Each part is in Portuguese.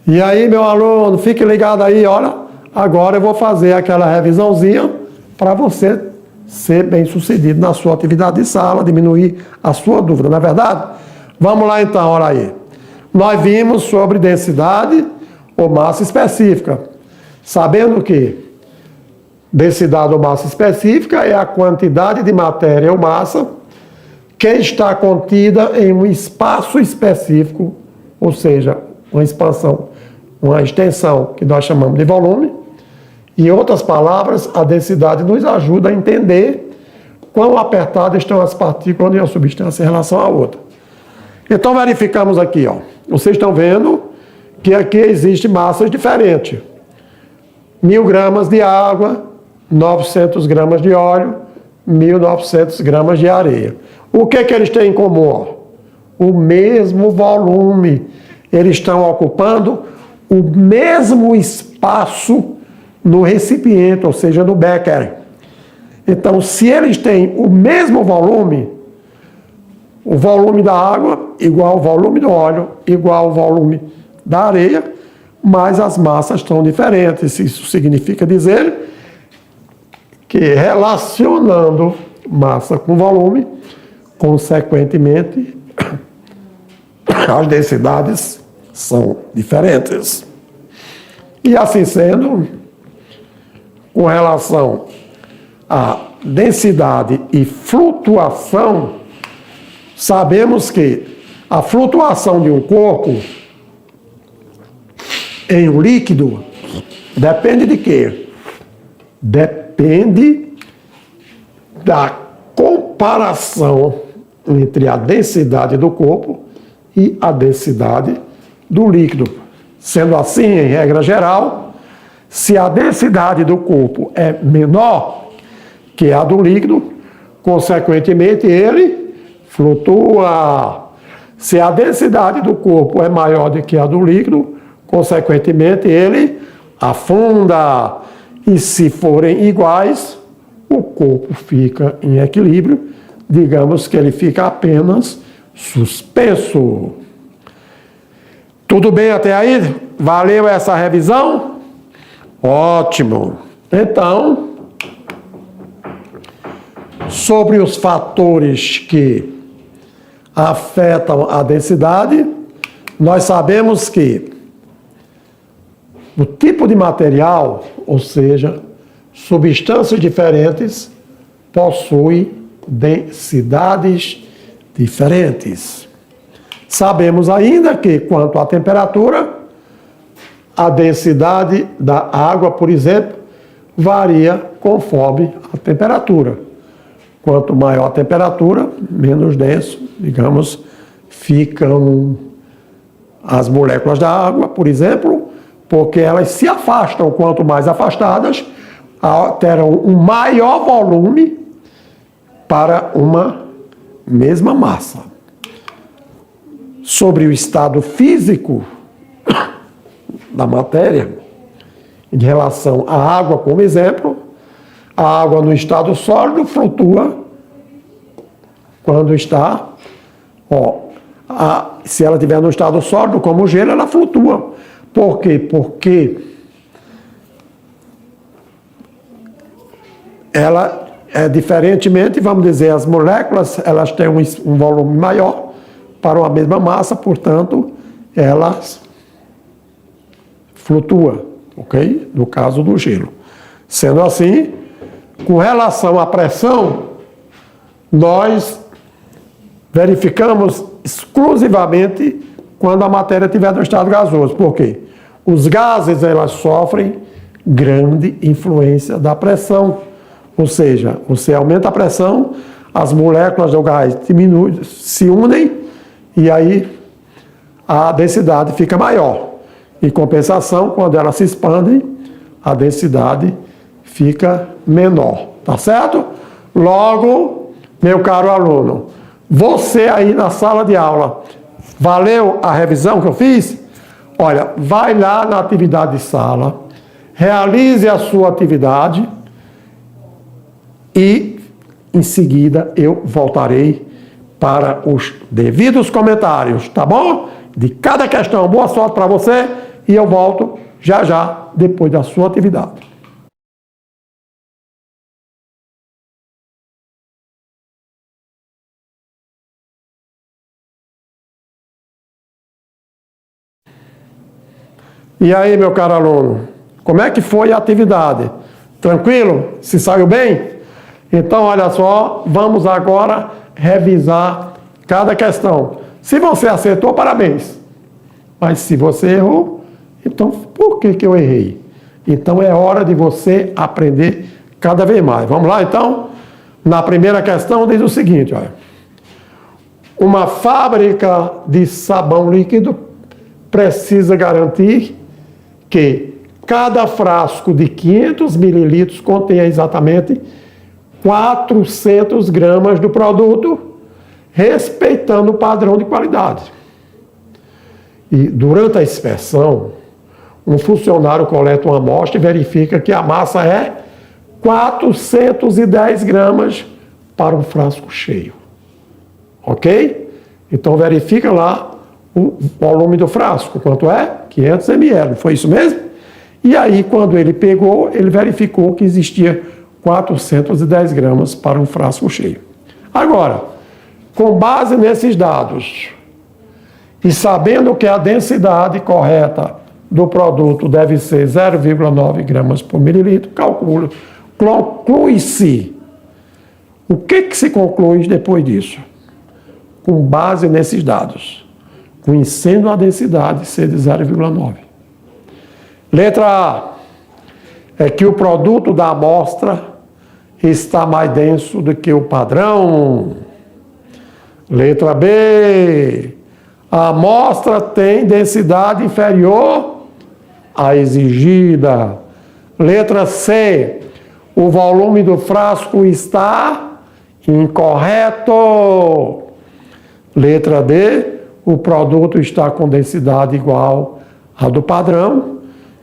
E aí, meu aluno, fique ligado aí, olha, agora eu vou fazer aquela revisãozinha para você ser bem sucedido na sua atividade de sala, diminuir a sua dúvida, não é verdade? Vamos lá então, olha aí. Nós vimos sobre densidade ou massa específica, sabendo que densidade ou massa específica é a quantidade de matéria ou massa que está contida em um espaço específico, ou seja, uma expansão, uma extensão que nós chamamos de volume. Em outras palavras, a densidade nos ajuda a entender quão apertadas estão as partículas de uma substância em relação à outra. Então verificamos aqui, ó. Vocês estão vendo que aqui existem massas diferentes. 1.000 gramas de água, 900 gramas de óleo, 1.900 gramas de areia. O que eles têm em comum? Ó? O mesmo volume. Eles estão ocupando o mesmo espaço no recipiente, ou seja, no becker. Então, se eles têm o mesmo volume, o volume da água igual ao volume do óleo, igual ao volume da areia, mas as massas estão diferentes. Isso significa dizer que relacionando massa com volume, consequentemente, as densidades são diferentes. E assim sendo, com relação à densidade e flutuação, sabemos que a flutuação de um corpo em um líquido depende de quê? Depende da comparação entre a densidade do corpo e a densidade do líquido. Sendo assim, em regra geral, se a densidade do corpo é menor que a do líquido, consequentemente ele flutua. Se a densidade do corpo é maior do que a do líquido, consequentemente ele afunda. E se forem iguais, o corpo fica em equilíbrio, digamos que ele fica apenas suspenso. Tudo bem até aí? Valeu essa revisão? Ótimo! Então, sobre os fatores que afetam a densidade, nós sabemos que o tipo de material, ou seja, substâncias diferentes, possuem densidades diferentes. Sabemos ainda que, quanto à temperatura, a densidade da água, por exemplo, varia conforme a temperatura. Quanto maior a temperatura, menos denso, digamos, ficam as moléculas da água, por exemplo, porque elas se afastam. Quanto mais afastadas, terão um maior volume para uma mesma massa. Sobre o estado físico da matéria, em relação à água, como exemplo, a água no estado sólido flutua quando está, se ela estiver no estado sólido, como o gelo, ela flutua. Por quê? Porque ela diferentemente, vamos dizer, as moléculas, elas têm um volume maior para uma mesma massa, portanto, elas flutuam, ok? No caso do gelo. Sendo assim, com relação à pressão, nós verificamos exclusivamente quando a matéria estiver no estado gasoso. Por quê? Os gases, elas sofrem grande influência da pressão. Ou seja, você aumenta a pressão, as moléculas do gás diminuem, se unem, e aí a densidade fica maior. Em compensação, quando elas se expandem, a densidade fica menor. Tá certo? Logo, meu caro aluno, você aí na sala de aula, valeu a revisão que eu fiz? Olha, vai lá na atividade de sala, realize a sua atividade e, em seguida, eu voltarei para os devidos comentários, tá bom? De cada questão. Boa sorte para você e eu volto já já depois da sua atividade. E aí, meu caro aluno, como é que foi a atividade? Tranquilo? Se saiu bem? Então, olha só, vamos agora revisar cada questão. Se você acertou, parabéns. Mas se você errou, então por que eu errei? Então é hora de você aprender cada vez mais. Vamos lá, então? Na primeira questão diz o seguinte, olha. Uma fábrica de sabão líquido precisa garantir que cada frasco de 500 mililitros contenha exatamente 400 gramas do produto, respeitando o padrão de qualidade. E durante a inspeção, um funcionário coleta uma amostra e verifica que a massa é 410 gramas para um frasco cheio. Ok? Então verifica lá o volume do frasco, quanto é? 500 ml, foi isso mesmo? E aí, quando ele pegou, ele verificou que existia 410 gramas para um frasco cheio. Agora, com base nesses dados, e sabendo que a densidade correta do produto deve ser 0,9 gramas por mililitro, conclui-se. O que se conclui depois disso? Com base nesses dados, conhecendo a densidade ser de 0,9. Letra A é que o produto da amostra está mais denso do que o padrão. Letra B, a amostra tem densidade inferior à exigida. Letra C, o volume do frasco está incorreto. Letra D, o produto está com densidade igual à do padrão.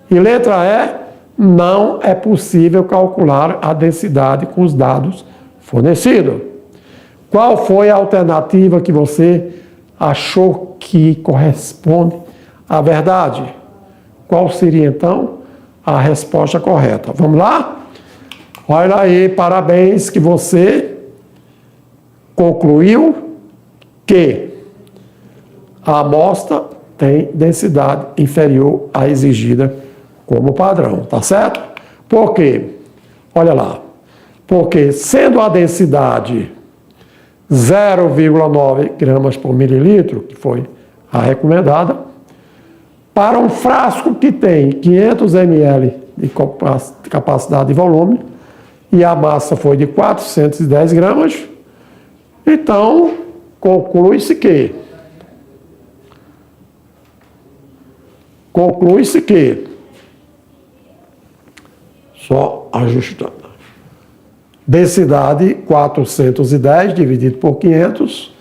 E letra E, não é possível calcular a densidade com os dados fornecidos. Qual foi a alternativa que você achou que corresponde à verdade? Qual seria, então, a resposta correta? Vamos lá? Olha aí, parabéns que você concluiu que a amostra tem densidade inferior à exigida como padrão, tá certo? Por quê? Olha lá. Porque sendo a densidade 0,9 gramas por mililitro, que foi a recomendada, para um frasco que tem 500 ml de capacidade de volume e a massa foi de 410 gramas, então conclui-se que só ajustando. Densidade 410 dividido por 500,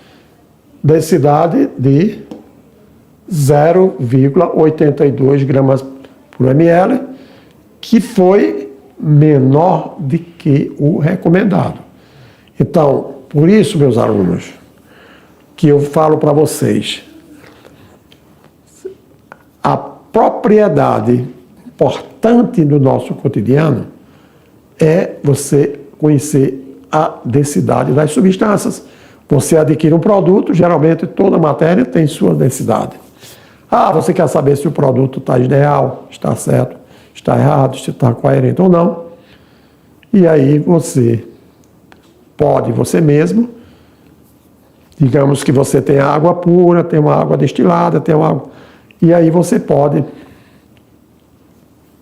densidade de 0,82 gramas por ml, que foi menor do que o recomendado. Então, por isso, meus alunos, que eu falo para vocês, a propriedade importante do nosso cotidiano é você conhecer a densidade das substâncias. Você adquire um produto, geralmente toda matéria tem sua densidade. Ah, você quer saber se o produto está ideal, está certo, está errado, se está coerente ou não. E aí você pode, você mesmo, digamos que você tem água pura, tem uma água destilada, tem uma água... E aí você pode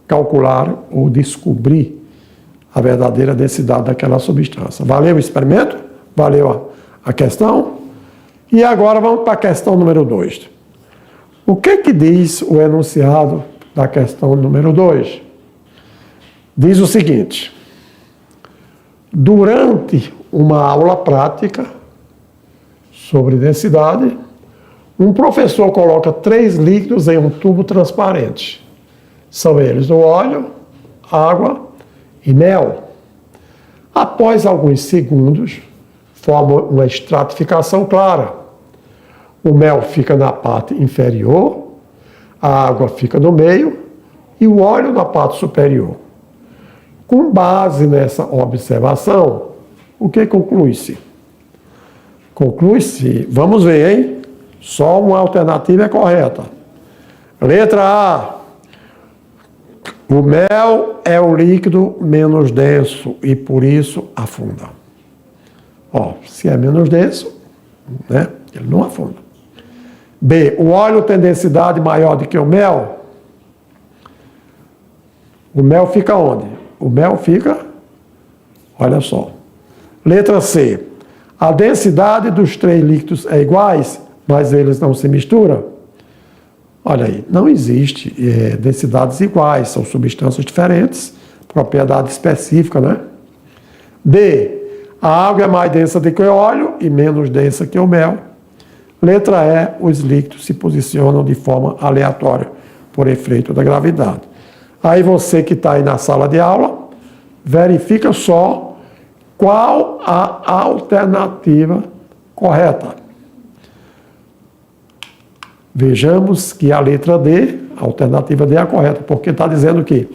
calcular ou descobrir a verdadeira densidade daquela substância. Valeu o experimento? Valeu a questão? E agora vamos para a questão número 2. O que diz o enunciado da questão número 2? Diz o seguinte: durante uma aula prática sobre densidade, um professor coloca 3 líquidos em um tubo transparente. São eles o óleo, água e mel. Após alguns segundos, forma uma estratificação clara. O mel fica na parte inferior, a água fica no meio e o óleo na parte superior. Com base nessa observação, o que conclui-se? Conclui-se, vamos ver, hein? Só uma alternativa é correta. Letra A. O mel é o líquido menos denso e por isso afunda. Ó, se é menos denso, né, ele não afunda. B. O óleo tem densidade maior do que o mel? O mel fica onde? O mel fica, olha só. Letra C. A densidade dos três líquidos é iguais, mas eles não se misturam? Olha aí, não existe densidades iguais, são substâncias diferentes, propriedade específica, né? D. A água é mais densa do que o óleo e menos densa que o mel. Letra E. Os líquidos se posicionam de forma aleatória por efeito da gravidade. Aí você que está aí na sala de aula, verifica só qual a alternativa correta. Vejamos que a letra D, a alternativa D é a correta, porque está dizendo que,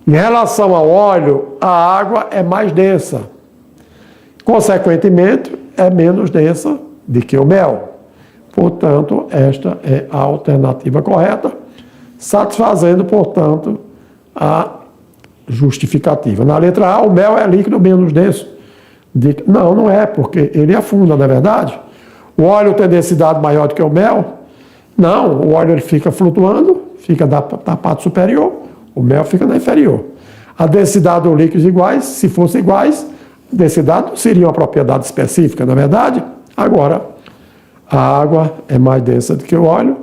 em relação ao óleo, a água é mais densa. Consequentemente, é menos densa do que o mel. Portanto, esta é a alternativa correta, satisfazendo, portanto, a justificativa. Na letra A, o mel é líquido menos denso. Não, não é, porque ele afunda, não é verdade? O óleo tem densidade maior do que o mel? Não, o óleo ele fica flutuando, fica na parte superior, o mel fica na inferior. A densidade dos líquidos iguais, se fossem iguais, a densidade não seria uma propriedade específica, não é verdade? Agora, a água é mais densa do que o óleo.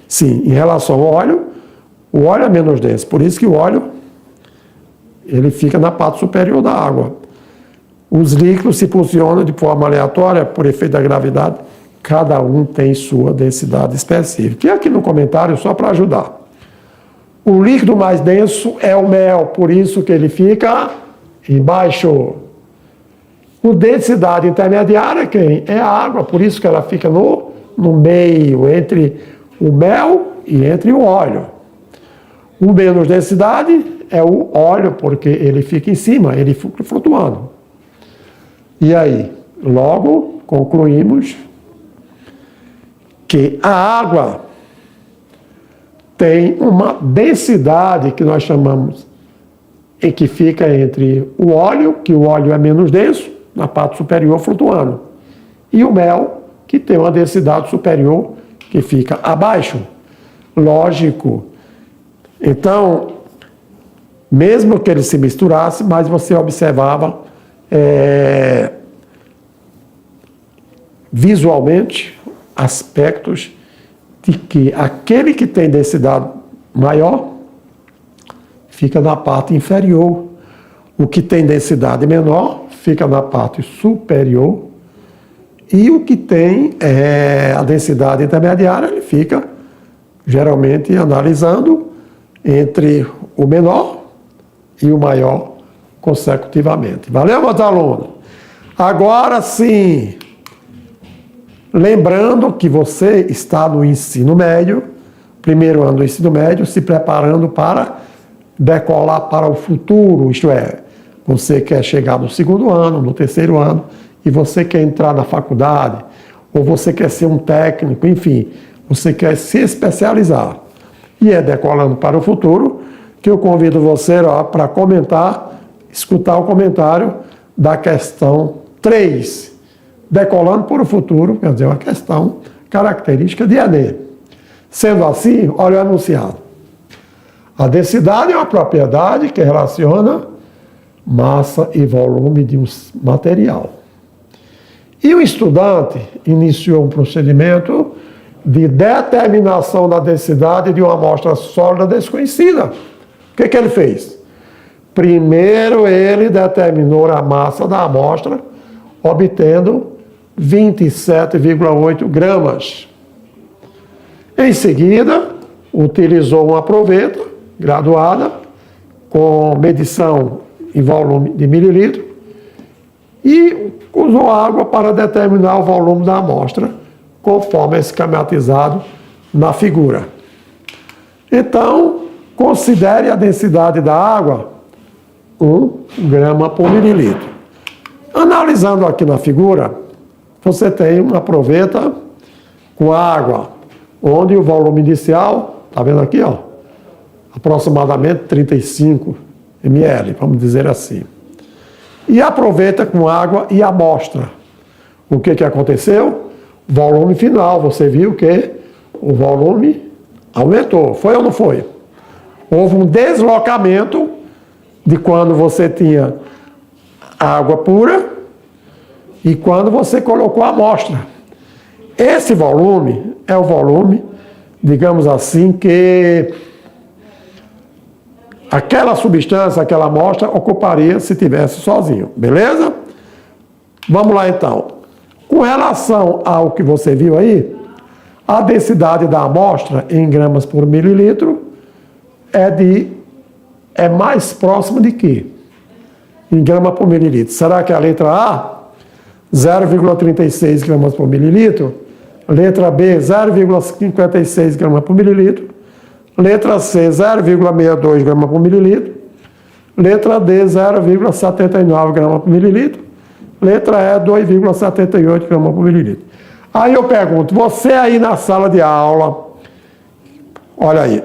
Sim, em relação ao óleo, o óleo é menos denso, por isso que o óleo ele fica na parte superior da água. Os líquidos se posicionam de forma aleatória por efeito da gravidade, cada um tem sua densidade específica. E aqui no comentário, só para ajudar. O líquido mais denso é o mel, por isso que ele fica embaixo. O densidade intermediária é quem? É a água, por isso que ela fica no meio, entre o mel e entre o óleo. O menos densidade é o óleo, porque ele fica em cima, ele fica flutuando. E aí, logo concluímos que a água tem uma densidade que nós chamamos, e que fica entre o óleo, que o óleo é menos denso, na parte superior flutuando, e o mel, que tem uma densidade superior, que fica abaixo. Lógico. Então, mesmo que ele se misturasse, mas você observava visualmente aspectos de que aquele que tem densidade maior fica na parte inferior, o que tem densidade menor fica na parte superior e o que tem a densidade intermediária ele fica geralmente analisando entre o menor e o maior consecutivamente. Valeu, meus alunos? Agora sim, lembrando que você está no ensino médio, primeiro ano do ensino médio, se preparando para decolar para o futuro, isto é, você quer chegar no segundo ano, no terceiro ano, e você quer entrar na faculdade, ou você quer ser um técnico, enfim, você quer se especializar. E é decolando para o futuro que eu convido você para comentar, escutar o comentário da questão 3. Decolando para o futuro, quer dizer, uma questão característica de Enem. Sendo assim, olha o enunciado. A densidade é uma propriedade que relaciona massa e volume de um material. E o estudante iniciou um procedimento de determinação da densidade de uma amostra sólida desconhecida. O que ele fez? Primeiro ele determinou a massa da amostra, obtendo 27,8 gramas. Em seguida, utilizou uma proveta graduada com medição em volume de mililitro e usou água para determinar o volume da amostra, conforme é esquematizado na figura. Então, considere a densidade da água 1 grama por mililitro. Analisando aqui na figura, você tem uma proveta com água, onde o volume inicial, está vendo aqui, ó, aproximadamente 35 ml, vamos dizer assim. E a proveta com água e amostra. O que aconteceu? Volume final, você viu que o volume aumentou, foi ou não foi? Houve um deslocamento de quando você tinha água pura e quando você colocou a amostra. Esse volume é o volume, digamos assim, que aquela substância, aquela amostra ocuparia se tivesse sozinho, beleza? Vamos lá então. Com relação ao que você viu aí, a densidade da amostra em gramas por mililitro é mais próxima de quê? Em grama por mililitro. Será que é a letra A, 0,36 gramas por mililitro? Letra B, 0,56 gramas por mililitro? Letra C, 0,62 gramas por mililitro? Letra D, 0,79 gramas por mililitro? Letra E, 2,78 gramas por mililitro. Aí eu pergunto, você aí na sala de aula, olha aí,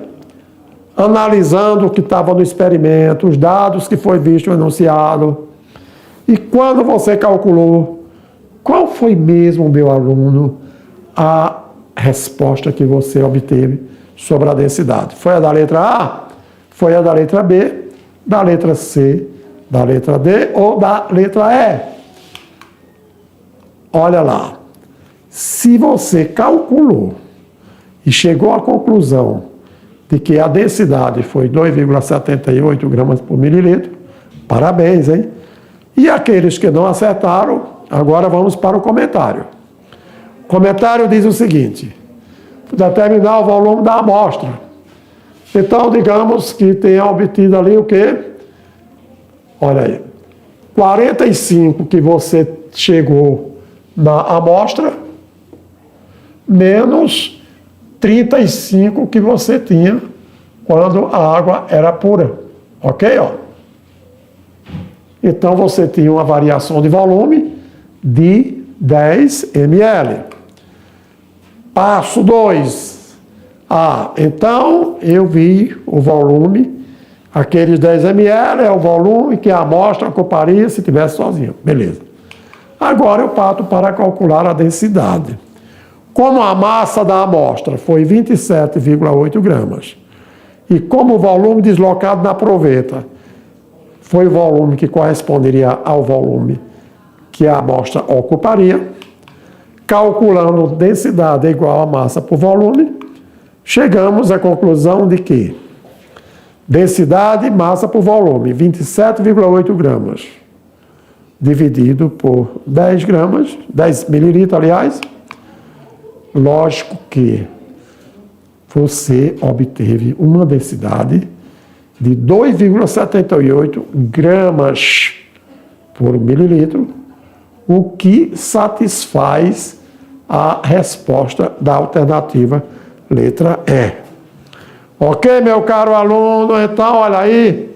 analisando o que estava no experimento, os dados que foi visto enunciado, e quando você calculou, qual foi mesmo, meu aluno, a resposta que você obteve sobre a densidade? Foi a da letra A? Foi a da letra B? Da letra C? Da letra D? Ou da letra E? Olha lá. Se você calculou e chegou à conclusão de que a densidade foi 2,78 gramas por mililitro, parabéns, hein? E aqueles que não acertaram, agora vamos para o comentário. O comentário diz o seguinte: determinar o volume da amostra. Então, digamos que tenha obtido ali o quê? Olha aí, 45 que você chegou na amostra, menos 35 que você tinha quando a água era pura. Ok? Ó. Então, você tinha uma variação de volume de 10 ml. Passo 2. Então, eu vi o volume, aqueles 10 ml é o volume que a amostra ocuparia se tivesse sozinho. Beleza. Agora eu parto para calcular a densidade. Como a massa da amostra foi 27,8 gramas, e como o volume deslocado na proveta foi o volume que corresponderia ao volume que a amostra ocuparia, calculando densidade igual a massa por volume, chegamos à conclusão de que densidade, massa por volume, 27,8 gramas, dividido por 10 gramas, 10 mililitros, aliás, lógico que você obteve uma densidade de 2,78 gramas por mililitro, o que satisfaz a resposta da alternativa letra E. Ok, meu caro aluno? Então, olha aí.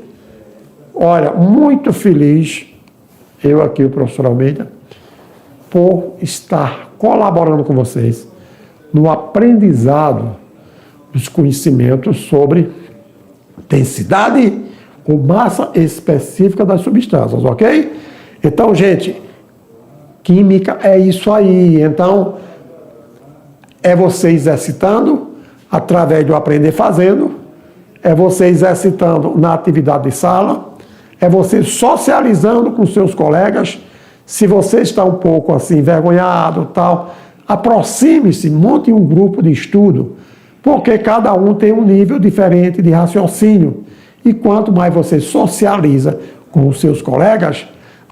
Olha, muito feliz, eu aqui, o professor Almeida, por estar colaborando com vocês no aprendizado dos conhecimentos sobre densidade ou massa específica das substâncias, ok? Então, gente, química é isso aí. Então, é você exercitando através do aprender fazendo, é você exercitando na atividade de sala, é você socializando com seus colegas. Se você está um pouco assim envergonhado, tal, aproxime-se, monte um grupo de estudo, porque cada um tem um nível diferente de raciocínio. E quanto mais você socializa com os seus colegas,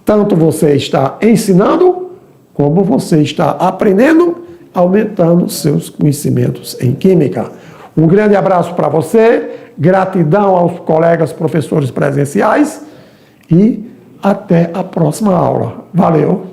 tanto você está ensinando, como você está aprendendo, aumentando seus conhecimentos em química. Um grande abraço para você, gratidão aos colegas professores presenciais e até a próxima aula. Valeu!